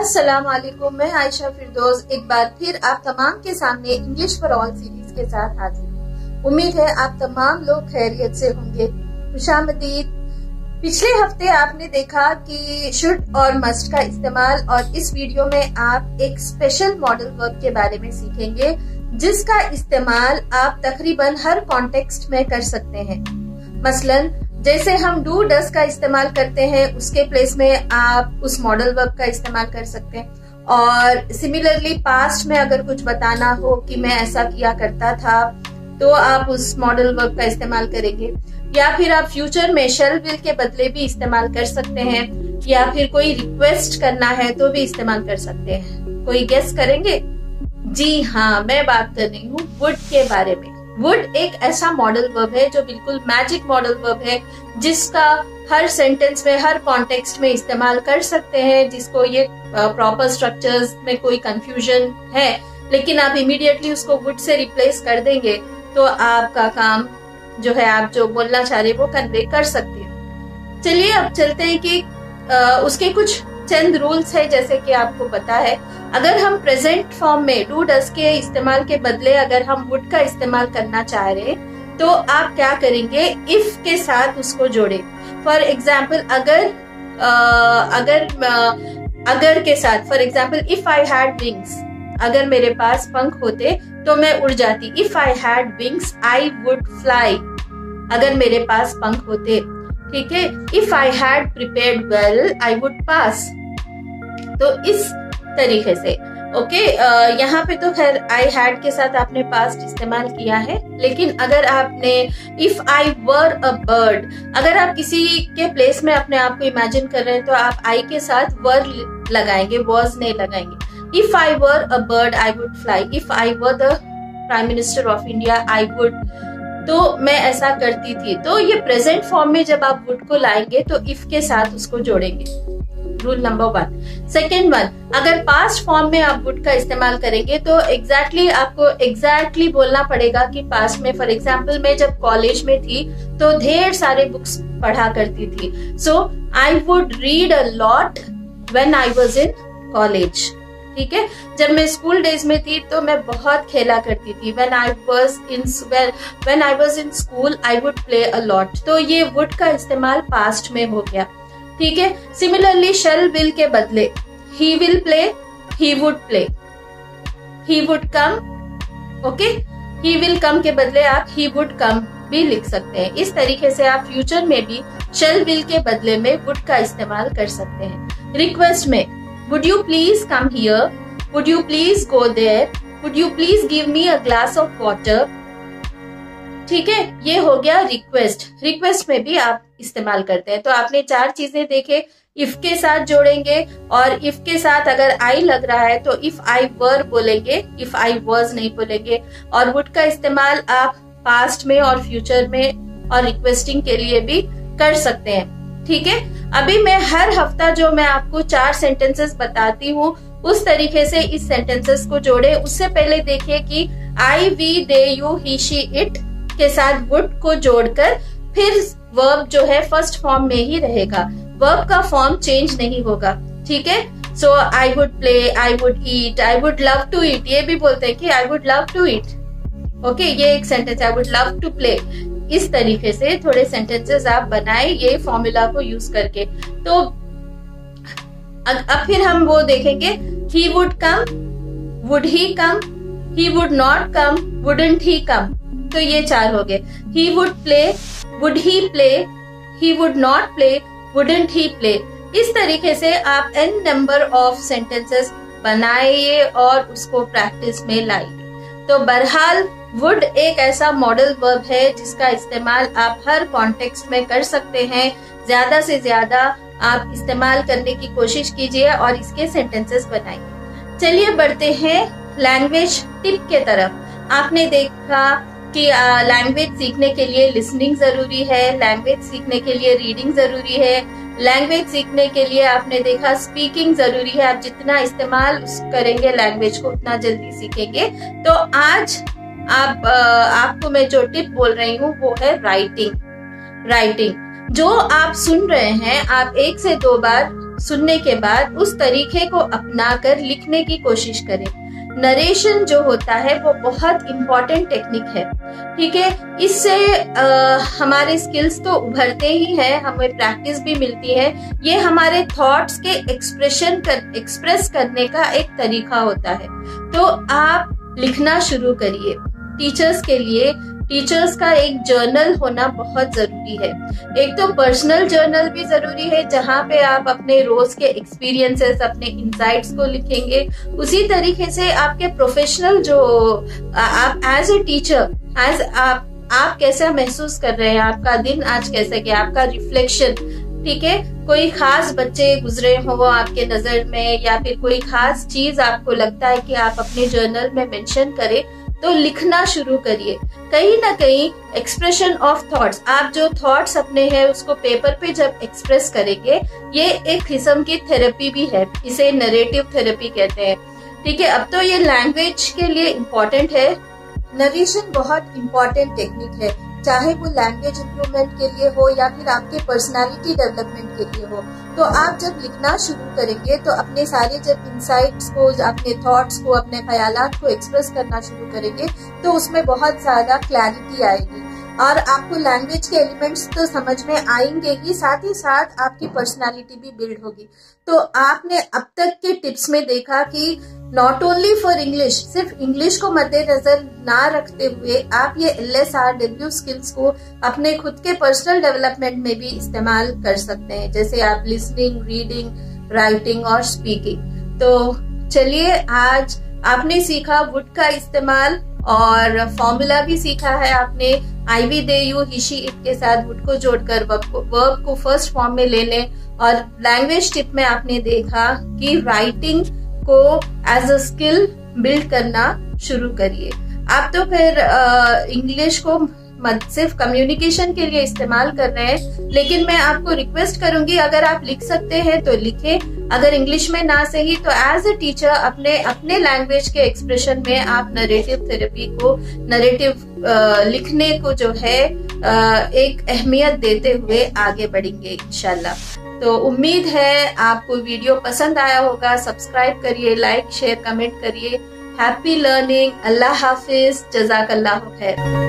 अस्सलाम वालेकुम, मैं आयशा फिरदौस एक बार फिर आप तमाम के सामने इंग्लिश फॉर ऑल सीरीज के साथ हाजिर हूँ। उम्मीद है आप तमाम लोग खैरियत से होंगे। खुशामदीद। पिछले हफ्ते आपने देखा कि शुड और मस्ट का इस्तेमाल, और इस वीडियो में आप एक स्पेशल मॉडल वर्ब के बारे में सीखेंगे जिसका इस्तेमाल आप तकरीबन हर कॉन्टेक्स्ट में कर सकते हैं। मसलन जैसे हम डू डस का इस्तेमाल करते हैं, उसके प्लेस में आप उस मॉडल वर्ब का इस्तेमाल कर सकते हैं। और सिमिलरली पास्ट में अगर कुछ बताना हो कि मैं ऐसा किया करता था, तो आप उस मॉडल वर्ब का इस्तेमाल करेंगे। या फिर आप फ्यूचर में शैल विल के बदले भी इस्तेमाल कर सकते हैं, या फिर कोई रिक्वेस्ट करना है तो भी इस्तेमाल कर सकते हैं। कोई गेस करेंगे? जी हाँ, मैं बात कर रही हूँ वुड के बारे में। वुड एक ऐसा मॉडल वर्ब है जो बिल्कुल मैजिक मॉडल वर्ब है, जिसका हर सेंटेंस में, हर कॉन्टेक्स्ट में इस्तेमाल कर सकते हैं, जिसको ये प्रॉपर स्ट्रक्चर्स में कोई कंफ्यूजन है, लेकिन आप इमीडिएटली उसको वुड से रिप्लेस कर देंगे तो आपका काम जो है, आप जो बोलना चाह रहे हैं वो कन्वे कर सकते हैं। चलिए अब चलते हैं कि उसके कुछ चंद रूल्स है। जैसे कि आपको पता है, अगर हम प्रेजेंट फॉर्म में डू डस के इस्तेमाल के बदले अगर हम वुड का इस्तेमाल करना चाह रहे हैं, तो आप क्या करेंगे? इफ के साथ उसको जोड़े। फॉर एग्जाम्पल अगर के साथ, for example if I had wings, अगर मेरे पास पंख होते तो मैं उड़ जाती। If I had wings I would fly, अगर मेरे पास पंख होते। ठीक है। If I had prepared well I would पास। तो इस तरीके से ओके। यहाँ पे तो खैर आई हैड के साथ आपने पास्ट इस्तेमाल किया है, लेकिन अगर आपने if I were a bird, अगर आप किसी के प्लेस में अपने आप को इमेजिन कर रहे हैं, तो आप आई के साथ वर लगाएंगे, वॉज नहीं लगाएंगे। If I were a bird I would fly. If I were the prime minister of India I would, तो मैं ऐसा करती थी। तो ये प्रेजेंट फॉर्म में जब आप वुड को लाएंगे तो इफ के साथ उसको जोड़ेंगे। Rule number 1। सेकेंड वन, अगर पास्ट फॉर्म में आप वुड का इस्तेमाल करेंगे तो आपको एग्जैक्टली बोलना पड़ेगा कि पास्ट में। फॉर एग्जाम्पल मैं जब कॉलेज में थी तो ढेर सारे बुक्स पढ़ा करती थी। So I would read a lot when I was in college. ठीक है। जब मैं स्कूल डेज में थी तो मैं बहुत खेला करती थी। When I was in school, I would play a lot. तो ये would का इस्तेमाल पास्ट में हो गया। ठीक है। सिमिलरली shall will के बदले he will play, he would play, he would come. Okay. he will come के बदले आप he would come भी लिख सकते हैं। इस तरीके से आप फ्यूचर में भी shall will के बदले में would का इस्तेमाल कर सकते हैं। रिक्वेस्ट में would you please come here, would you please go there, would you please give me a glass of water. ठीक है, ये हो गया रिक्वेस्ट। रिक्वेस्ट में भी आप इस्तेमाल करते हैं। तो आपने 4 चीजें देखे। इफ के साथ जोड़ेंगे, और इफ के साथ अगर आई लग रहा है तो इफ आई वर बोलेंगे, इफ आई वॉज नहीं बोलेंगे। और वुड का इस्तेमाल आप पास्ट में और फ्यूचर में और रिक्वेस्टिंग के लिए भी कर सकते हैं। ठीक है। अभी मैं हर हफ्ता जो मैं आपको 4 सेंटेंसेस बताती हूँ, उस तरीके से इस सेंटेंसेस को जोड़े। उससे पहले देखिए कि I, we, they, you, he, she, it के साथ वुड को जोड़कर फिर वर्ब जो है फर्स्ट फॉर्म में ही रहेगा। वर्ब का फॉर्म चेंज नहीं होगा। ठीक है। So I would play, I would eat, I would love to eat. ये भी बोलते हैं कि I would love to eat. Okay, ये एक sentence, I would love to play. इस तरीके से थोड़े सेंटेंसेस आप बनाए ये फॉर्मूला को यूज करके। तो अब फिर हम वो देखेंगे, he would come, would he come, he would not come, wouldn't he come. तो ये 4 हो गए। he would play, would he play, he would not play, wouldn't he play. इस तरीके से आप n नंबर ऑफ सेंटेंसेस बनाइए और उसको प्रैक्टिस में लाइए। तो बहरहाल वुड एक ऐसा मॉडल वर्ब है जिसका इस्तेमाल आप हर कॉन्टेक्स्ट में कर सकते हैं। ज्यादा से ज्यादा आप इस्तेमाल करने की कोशिश कीजिए और इसके सेंटेंसेस बनाइए। चलिए बढ़ते हैं लैंग्वेज टिप के तरफ। आपने देखा कि लैंग्वेज सीखने के लिए लिसनिंग जरूरी है, लैंग्वेज सीखने के लिए रीडिंग जरूरी है, लैंग्वेज सीखने के लिए आपने देखा स्पीकिंग जरूरी है। आप जितना इस्तेमाल करेंगे लैंग्वेज को उतना जल्दी सीखेंगे। तो आज आपको मैं जो टिप बोल रही हूँ वो है राइटिंग। जो आप सुन रहे हैं, आप 1 से 2 बार सुनने के बाद उस तरीके को अपनाकर लिखने की कोशिश करें। नरेशन जो होता है वो बहुत इम्पोर्टेंट टेक्निक है, ठीक है। इससे हमारे स्किल्स तो उभरते ही हैं, हमें प्रैक्टिस भी मिलती है। ये हमारे थॉट्स के एक्सप्रेस करने का एक तरीका होता है। तो आप लिखना शुरू करिए। टीचर्स के लिए टीचर्स का एक जर्नल होना बहुत जरूरी है। एक तो पर्सनल जर्नल भी जरूरी है, जहाँ पे आप अपने रोज के एक्सपीरियंसेस, अपने इंसाइट्स को लिखेंगे। उसी तरीके से आपके प्रोफेशनल जो आप एज ए टीचर, एज आप कैसा महसूस कर रहे हैं, आपका दिन आज कैसा गया, आपका रिफ्लेक्शन, ठीक है। कोई खास बच्चे गुजरे हो आपके नजर में, या फिर कोई खास चीज आपको लगता है कि आप अपने जर्नल में मेंशन करें, तो लिखना शुरू करिए। कहीं ना कहीं एक्सप्रेशन ऑफ थॉट्स, आप जो थॉट्स अपने हैं उसको पेपर पे जब एक्सप्रेस करेंगे, ये एक किस्म की थेरेपी भी है, इसे नरेटिव थेरेपी कहते हैं, ठीक है। अब तो ये लैंग्वेज के लिए इम्पोर्टेंट है। नरेशन बहुत इम्पोर्टेंट टेक्निक है, चाहे वो लैंग्वेज इम्प्रूवमेंट के लिए हो या फिर आपके पर्सनालिटी डेवलपमेंट के लिए हो। तो आप जब लिखना शुरू करेंगे तो अपने सारे जब इंसाइट्स को, अपने थॉट्स को, अपने ख्यालात को एक्सप्रेस करना शुरू करेंगे, तो उसमें बहुत ज्यादा क्लैरिटी आएगी और आपको लैंग्वेज के एलिमेंट्स तो समझ में आएंगे ही साथ आपकी पर्सनालिटी भी बिल्ड होगी। तो आपने अब तक के टिप्स में देखा कि नॉट ओनली फॉर इंग्लिश, सिर्फ इंग्लिश को मद्देनजर ना रखते हुए आप ये LSRW स्किल्स को अपने खुद के पर्सनल डेवलपमेंट में भी इस्तेमाल कर सकते हैं, जैसे आप लिसनिंग, रीडिंग, राइटिंग और स्पीकिंग। तो चलिए, आज आपने सीखा वुड का इस्तेमाल और फॉर्मूला भी सीखा है आपने। I we they you he she it के साथ वुड को जोड़कर वर्ब को फर्स्ट फॉर्म में लेने, और लैंग्वेज टिप में आपने देखा कि राइटिंग को एज अ स्किल बिल्ड करना शुरू करिए। आप तो फिर इंग्लिश को सिर्फ कम्युनिकेशन के लिए इस्तेमाल कर रहे हैं, लेकिन मैं आपको रिक्वेस्ट करूंगी, अगर आप लिख सकते हैं तो लिखें, अगर इंग्लिश में ना सही तो एज अ टीचर अपने लैंग्वेज के एक्सप्रेशन में आप नरेटिव थेरेपी को, नरेटिव लिखने को जो है एक अहमियत देते हुए आगे बढ़ेंगे इंशाल्लाह। तो उम्मीद है आपको वीडियो पसंद आया होगा। सब्सक्राइब करिए, लाइक, शेयर, कमेंट करिए। Happy learning. अल्लाह हाफिज। जज़ाकल्लाहु खैर।